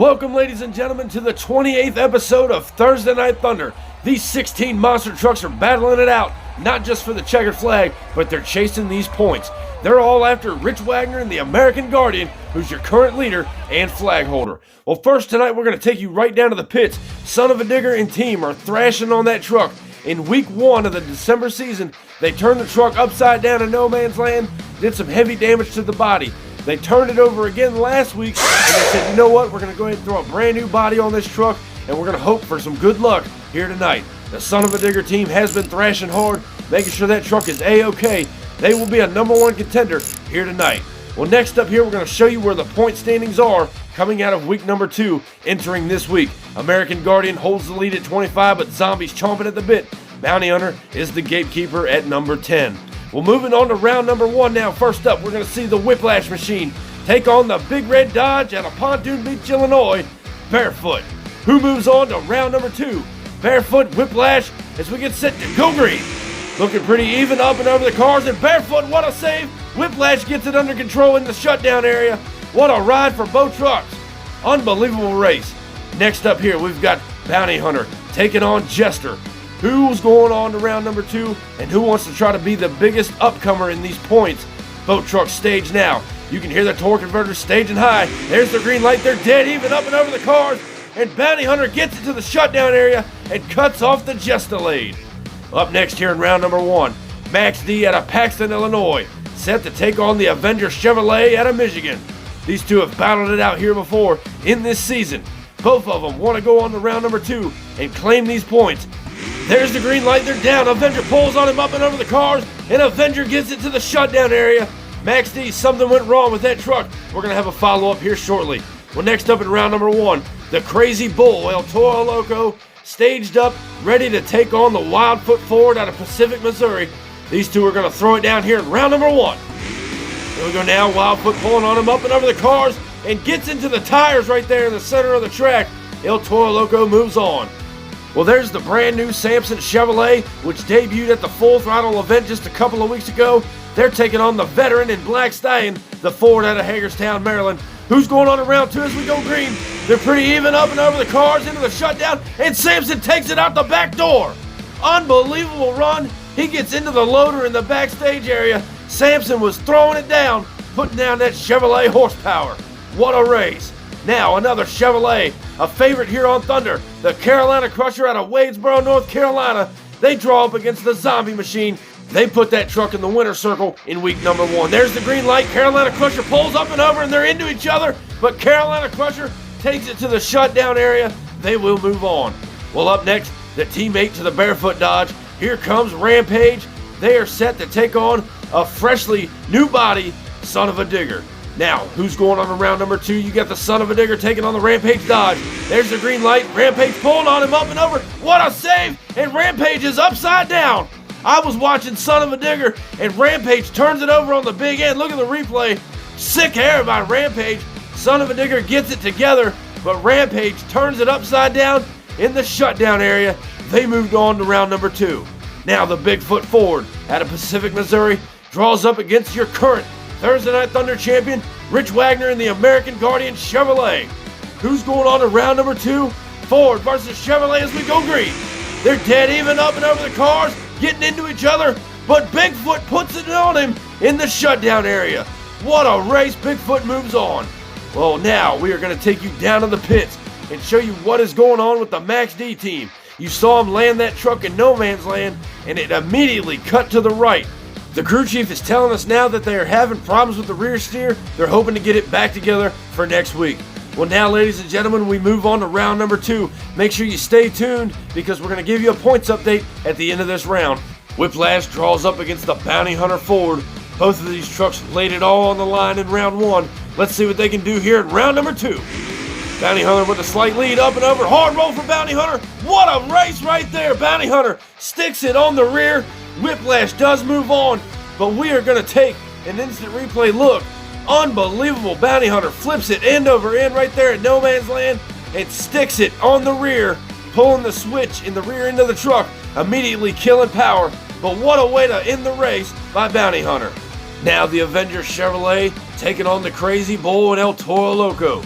Welcome, ladies and gentlemen, to the 28th episode of Thursday Night Thunder. These 16 monster trucks are battling it out, not just for the checkered flag, but they're chasing these points. They're all after Rich Wagner and the American Guardian, who's your current leader and flag holder. Well, first tonight, we're going to take you right down to the pits. Son of a Digger and team are thrashing on that truck. In week 1 of the December season, they turned the truck upside down in no man's land, did some heavy damage to the body. They turned it over again last week, and they said, you know what, we're going to go ahead and throw a brand new body on this truck, and we're going to hope for some good luck here tonight. The Son of a Digger team has been thrashing hard, making sure that truck is A-OK. They will be a number 1 contender here tonight. Well, next up here, we're going to show you where the point standings are coming out of week number 2, entering this week. American Guardian holds the lead at 25, but Zombie's chomping at the bit. Bounty Hunter is the gatekeeper at number 10. Well, moving on to round number 1 now. First up, we're going to see the Whiplash Machine take on the Big Red Dodge out of Pontoon Beach, Illinois, Barefoot. Who moves on to round number 2? Barefoot, Whiplash, as we get set to go green. Looking pretty even up and over the cars, and Barefoot, what a save! Whiplash gets it under control in the shutdown area. What a ride for both trucks. Unbelievable race. Next up here, we've got Bounty Hunter taking on Jester. Who's going on to round number 2, and who wants to try to be the biggest upcomer in these points? Both trucks stage now. You can hear the torque converter staging high. There's the green light. They're dead even up and over the cars, and Bounty Hunter gets into the shutdown area and cuts off the Jester lead. Up next here in round number 1, Max D out of Paxton, Illinois, set to take on the Avenger Chevrolet out of Michigan. These two have battled it out here before in this season. Both of them want to go on to round number 2 and claim these points. There's the green light, they're down. Avenger pulls on him up and over the cars, and Avenger gets it to the shutdown area. Max D, something went wrong with that truck. We're going to have a follow-up here shortly. Well, next up in round number 1, the Crazy Bull, El Toro Loco, staged up, ready to take on the Wildfoot Ford out of Pacific, Missouri. These two are going to throw it down here in round number 1. Here we go now, Wildfoot pulling on him up and over the cars, and gets into the tires right there in the center of the track. El Toro Loco moves on. Well, there's the brand new Samson Chevrolet, which debuted at the Full Throttle event just a couple of weeks ago. They're taking on the veteran in Black Stallion, the Ford out of Hagerstown, Maryland. Who's going on to round 2 as we go green? They're pretty even up and over the cars into the shutdown, and Samson takes it out the back door. Unbelievable run. He gets into the loader in the backstage area. Samson was throwing it down, putting down that Chevrolet horsepower. What a race. Now, another Chevrolet, a favorite here on Thunder, the Carolina Crusher out of Wadesboro, North Carolina. They draw up against the Zombie Machine. They put that truck in the winner's circle in week number 1. There's the green light. Carolina Crusher pulls up and over, and they're into each other, but Carolina Crusher takes it to the shutdown area. They will move on. Well, up next, the teammate to the Barefoot Dodge. Here comes Rampage. They are set to take on a freshly new body, Son of a Digger. Now, who's going on to round number 2? You got the Son of a Digger taking on the Rampage Dodge. There's the green light. Rampage pulling on him up and over. What a save! And Rampage is upside down. I was watching Son of a Digger, and Rampage turns it over on the big end. Look at the replay. Sick air by Rampage. Son of a Digger gets it together, but Rampage turns it upside down in the shutdown area. They moved on to round number 2. Now the Bigfoot Ford out of Pacific, Missouri draws up against your current Thursday Night Thunder champion, Rich Wagner and the American Guardian Chevrolet. Who's going on to round number 2? Ford versus Chevrolet as we go green. They're dead even up and over the cars, getting into each other, but Bigfoot puts it on him in the shutdown area. What a race. Bigfoot moves on. Well, now we are going to take you down to the pits and show you what is going on with the Max D team. You saw him land that truck in no man's land, and it immediately cut to the right. The crew chief is telling us now that they are having problems with the rear steer. They're hoping to get it back together for next week. Well, now, ladies and gentlemen, we move on to round number 2. Make sure you stay tuned because we're going to give you a points update at the end of this round. Whiplash draws up against the Bounty Hunter Ford. Both of these trucks laid it all on the line in round 1. Let's see what they can do here in round number 2. Bounty Hunter with a slight lead up and over. Hard roll for Bounty Hunter. What a race right there. Bounty Hunter sticks it on the rear. Whiplash does move on, but we are going to take an instant replay look. Unbelievable. Bounty Hunter flips it end over end right there at no man's land and sticks it on the rear, pulling the switch in the rear end of the truck, immediately killing power. But what a way to end the race by Bounty Hunter. Now the Avenger Chevrolet taking on the Crazy Bull and El Toro Loco.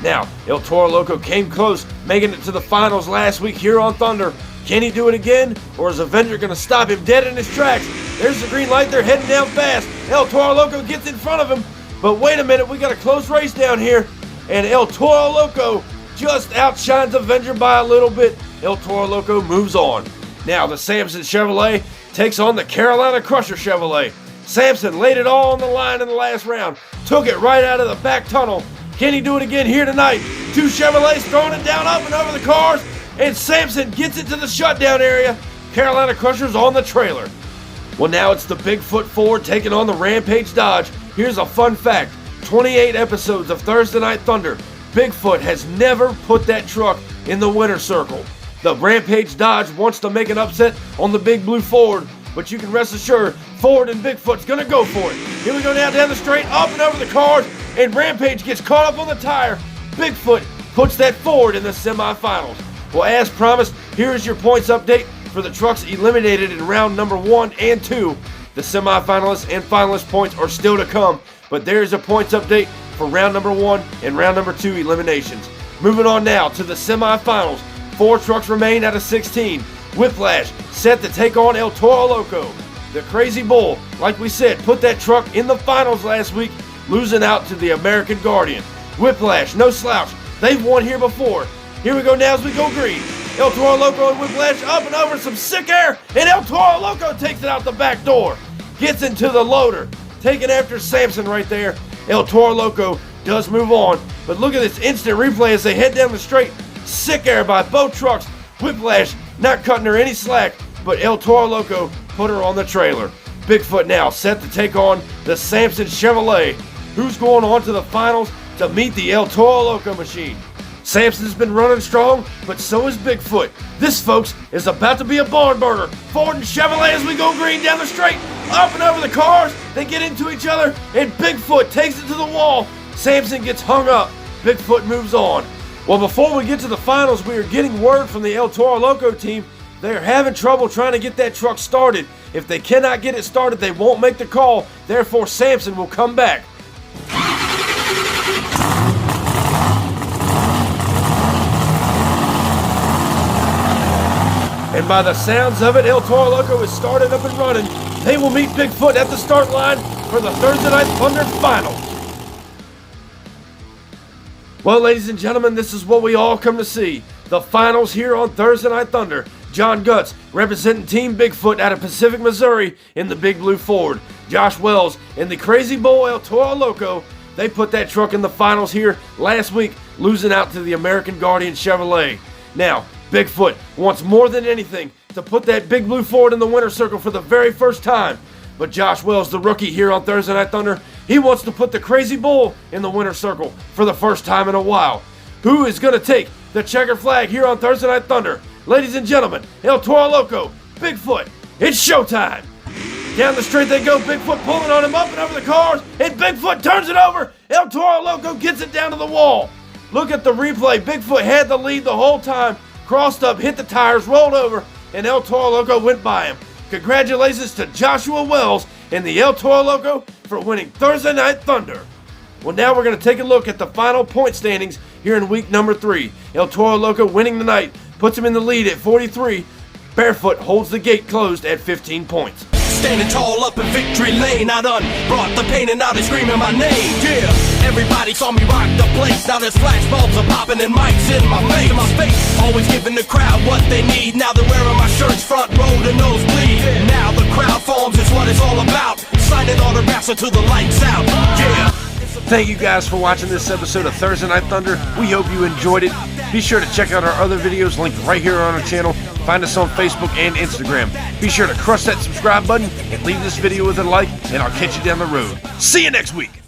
Now, El Toro Loco came close, making it to the finals last week here on Thunder. Can he do it again, or is Avenger going to stop him dead in his tracks? There's the green light. They're heading down fast. El Toro Loco gets in front of him. But wait a minute, we got a close race down here. And El Toro Loco just outshines Avenger by a little bit. El Toro Loco moves on. Now, the Samson Chevrolet takes on the Carolina Crusher Chevrolet. Samson laid it all on the line in the last round. Took it right out of the back tunnel. Can he do it again here tonight? Two Chevrolets throwing it down up and over the cars. And Samson gets it to the shutdown area. Carolina Crusher's on the trailer. Well, now it's the Bigfoot Ford taking on the Rampage Dodge. Here's a fun fact. 28 episodes of Thursday Night Thunder. Bigfoot has never put that truck in the winner's circle. The Rampage Dodge wants to make an upset on the Big Blue Ford, but you can rest assured Ford and Bigfoot's going to go for it. Here we go now down the straight, up and over the cars, and Rampage gets caught up on the tire. Bigfoot puts that Ford in the semifinals. Well, as promised, here is your points update for the trucks eliminated in round number 1 and 2. The semifinalists and finalist points are still to come, but there is a points update for round number 1 and round number 2 eliminations. Moving on now to the semifinals. 4 trucks remain out of 16. Whiplash set to take on El Toro Loco. The Crazy Bull, like we said, put that truck in the finals last week, losing out to the American Guardian. Whiplash, no slouch. They've won here before. Here we go now as we go green. El Toro Loco and Whiplash up and over some sick air, and El Toro Loco takes it out the back door. Gets into the loader, taking after Samson right there. El Toro Loco does move on, but look at this instant replay as they head down the straight. Sick air by both trucks. Whiplash not cutting her any slack, but El Toro Loco put her on the trailer. Bigfoot now set to take on the Samson Chevrolet. Who's going on to the finals to meet the El Toro Loco machine? Samson's been running strong, but so is Bigfoot. This, folks, is about to be a barn burner. Ford and Chevrolet as we go green down the straight, up and over the cars. They get into each other, and Bigfoot takes it to the wall. Samson gets hung up. Bigfoot moves on. Well, before we get to the finals, we are getting word from the El Toro Loco team. They are having trouble trying to get that truck started. If they cannot get it started, they won't make the call. Therefore, Samson will come back. And by the sounds of it, El Toro Loco is started up and running. They will meet Bigfoot at the start line for the Thursday Night Thunder Finals. Well, ladies and gentlemen, this is what we all come to see. The finals here on Thursday Night Thunder. John Gutz representing Team Bigfoot out of Pacific, Missouri in the Big Blue Ford. Josh Wells and the Crazy Bull El Toro Loco. They put that truck in the finals here last week, losing out to the American Guardian Chevrolet. Now, Bigfoot wants more than anything to put that Big Blue Ford in the winner's circle for the very first time. But Josh Wells, the rookie here on Thursday Night Thunder, he wants to put the Crazy Bull in the winner's circle for the first time in a while. Who is going to take the checkered flag here on Thursday Night Thunder? Ladies and gentlemen, El Toro Loco, Bigfoot, it's showtime. Down the straight they go, Bigfoot pulling on him up and over the cars, and Bigfoot turns it over. El Toro Loco gets it down to the wall. Look at the replay. Bigfoot had the lead the whole time. Crossed up, hit the tires, rolled over, and El Toro Loco went by him. Congratulations to Joshua Wells and the El Toro Loco for winning Thursday Night Thunder. Well, now we're going to take a look at the final point standings here in week number 3. El Toro Loco winning the night puts him in the lead at 43. Barefoot holds the gate closed at 15 points. Standing tall up in victory lane, I done brought the pain and now they screaming my name. Yeah, everybody saw me rock the place. Now there's flashbulbs are popping and mics in my face. Always giving the crowd what they need. Now they're wearing my shirts front row to nosebleed. Now the crowd forms, it's what it's all about. Signing autographs until the lights out. Yeah. Thank you guys for watching this episode of Thursday Night Thunder. We hope you enjoyed it. Be sure to check out our other videos linked right here on our channel. Find us on Facebook and Instagram. Be sure to crush that subscribe button and leave this video with a like, and I'll catch you down the road. See you next week.